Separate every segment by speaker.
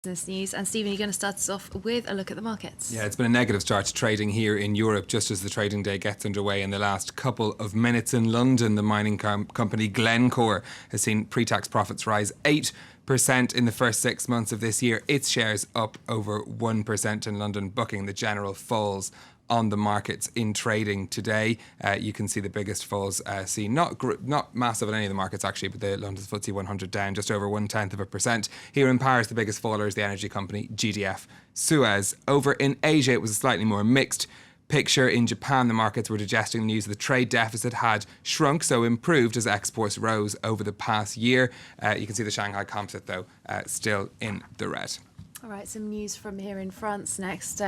Speaker 1: Business news. And Stephen, you're going to start us off with a look at the markets.
Speaker 2: Yeah, it's been a negative start to trading here in Europe just as the trading day gets underway in the last couple of minutes. In London, the mining company Glencore has seen pre-tax profits rise 8% in the first 6 months of this year. Its shares up over 1% in London, bucking the general falls on the markets in trading today. You can see the biggest falls seen, not massive in any of the markets actually, but the London's FTSE 100 down just over 0.1%. Here in Paris, the biggest faller is the energy company GDF Suez. Over in Asia, it was a slightly more mixed picture. In Japan, the markets were digesting the news of the trade deficit had shrunk, so improved as exports rose over the past year. You can see the Shanghai Composite, though, still in the red.
Speaker 1: All right, some news from here in France next.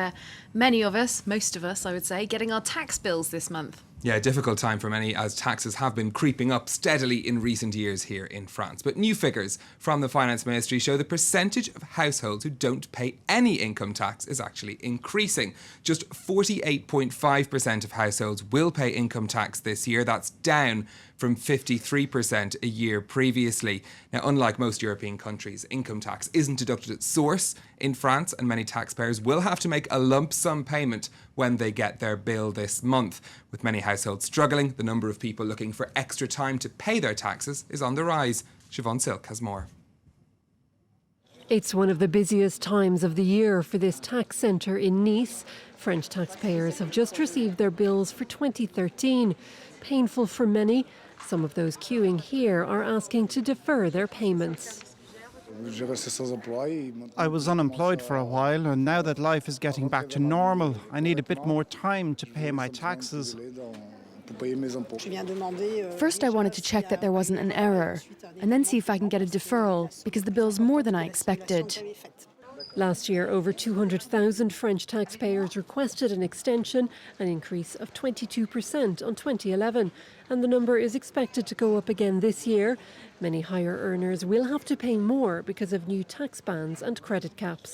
Speaker 1: Many of us, most of us, I would say, getting our tax bills this month.
Speaker 2: Yeah, a difficult time for many as taxes have been creeping up steadily in recent years here in France. But new figures from the Finance Ministry show the percentage of households who don't pay any income tax is actually increasing. Just 48.5% of households will pay income tax this year. That's down from 53% a year previously. Now, unlike most European countries, income tax isn't deducted at source in France, and many taxpayers will have to make a lump sum payment when they get their bill this month. With many households struggling, the number of people looking for extra time to pay their taxes is on the rise. Siobhan Silk has more.
Speaker 3: It's one of the busiest times of the year for this tax centre in Nice. French taxpayers have just received their bills for 2013. Painful for many. Some of those queuing here are asking to defer their payments.
Speaker 4: I was unemployed for a while, and now that life is getting back to normal, I need a bit more time to pay my taxes.
Speaker 5: First, I wanted to check that there wasn't an error, and then see if I can get a deferral, because the bill's more than I expected.
Speaker 3: Last year, over 200,000 French taxpayers requested an extension, an increase of 22% on 2011. And the number is expected to go up again this year. Many higher earners will have to pay more because of new tax bans and credit caps.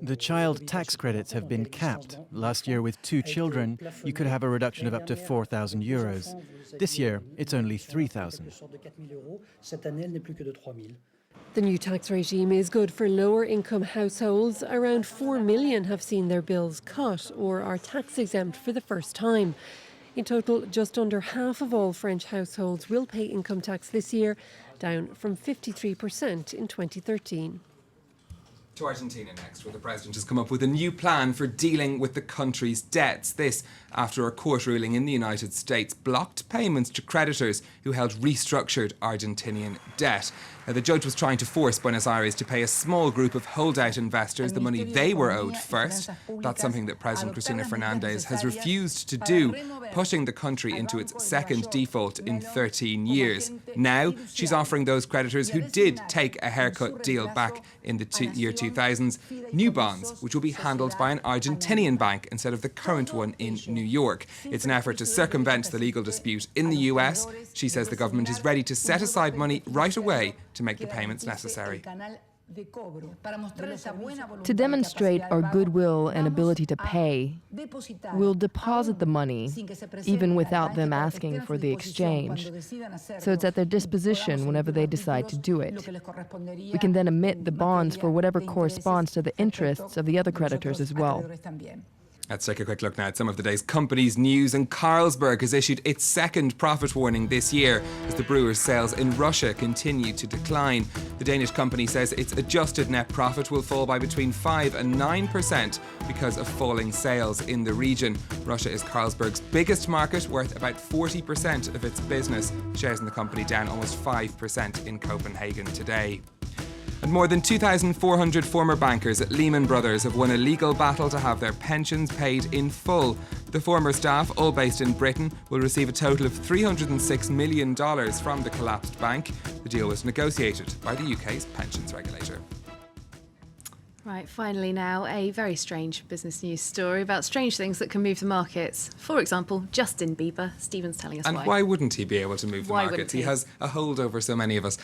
Speaker 6: The child tax credits have been capped. Last year, with 2 children, you could have a reduction of up to €4,000. This year, it's only €3,000.
Speaker 3: The new tax regime is good for lower income households. Around 4 million have seen their bills cut or are tax exempt for the first time. In total, just under half of all French households will pay income tax this year, down from 53% in 2013.
Speaker 2: To Argentina next, where the president has come up with a new plan for dealing with the country's debts. This after a court ruling in the United States blocked payments to creditors who held restructured Argentinian debt. Now, the judge was trying to force Buenos Aires to pay a small group of holdout investors the money they were owed first. That's something that President Cristina Fernandez has refused to do, pushing the country into its second default in 13 years. Now, she's offering those creditors who did take a haircut deal back in the year 2000s new bonds, which will be handled by an Argentinian bank instead of the current one in New York. It's an effort to circumvent the legal dispute in the US. She says the government is ready to set aside money right away to make the payments necessary.
Speaker 7: To demonstrate our goodwill and ability to pay, we'll deposit the money, even without them asking for the exchange. So it's at their disposition whenever they decide to do it. We can then emit the bonds for whatever corresponds to the interests of the other creditors as well.
Speaker 2: Let's take a quick look now at some of the day's companies' news. And Carlsberg has issued its second profit warning this year as the brewer's sales in Russia continue to decline. The Danish company says its adjusted net profit will fall by between 5% and 9% because of falling sales in the region. Russia is Carlsberg's biggest market, worth about 40% of its business. Shares in the company down almost 5% in Copenhagen today. And more than 2,400 former bankers at Lehman Brothers have won a legal battle to have their pensions paid in full. The former staff, all based in Britain, will receive a total of $306 million from the collapsed bank. The deal was negotiated by the UK's pensions regulator.
Speaker 1: Right, finally now, a very strange business news story about strange things that can move the markets. For example, Justin Bieber. Stephen's telling us
Speaker 2: And
Speaker 1: why.
Speaker 2: why wouldn't he be able to move the
Speaker 1: Why
Speaker 2: markets?
Speaker 1: wouldn't
Speaker 2: He
Speaker 1: he?
Speaker 2: has a hold over so many of us.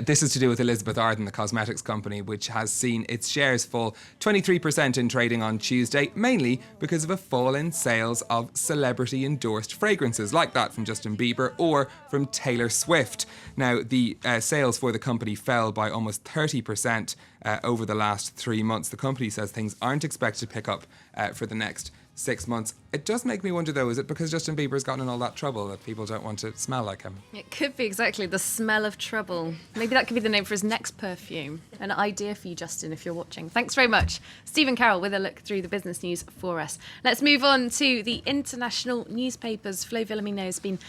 Speaker 2: This is to do with Elizabeth Arden, the cosmetics company, which has seen its shares fall 23% in trading on Tuesday, mainly because of a fall in sales of celebrity-endorsed fragrances, like that from Justin Bieber or from Taylor Swift. Now, the sales for the company fell by almost 30% over the last 3 months. The company says things aren't expected to pick up for the next 6 months. It does make me wonder, though, is it because Justin Bieber's gotten in all that trouble that people don't want to smell like him?
Speaker 1: It could be exactly the smell of trouble. Maybe that could be the name for his next perfume. An idea for you, Justin, if you're watching. Thanks very much. Stephen Carroll with a look through the business news for us. Let's move on to the international newspapers. Flo Villamino has been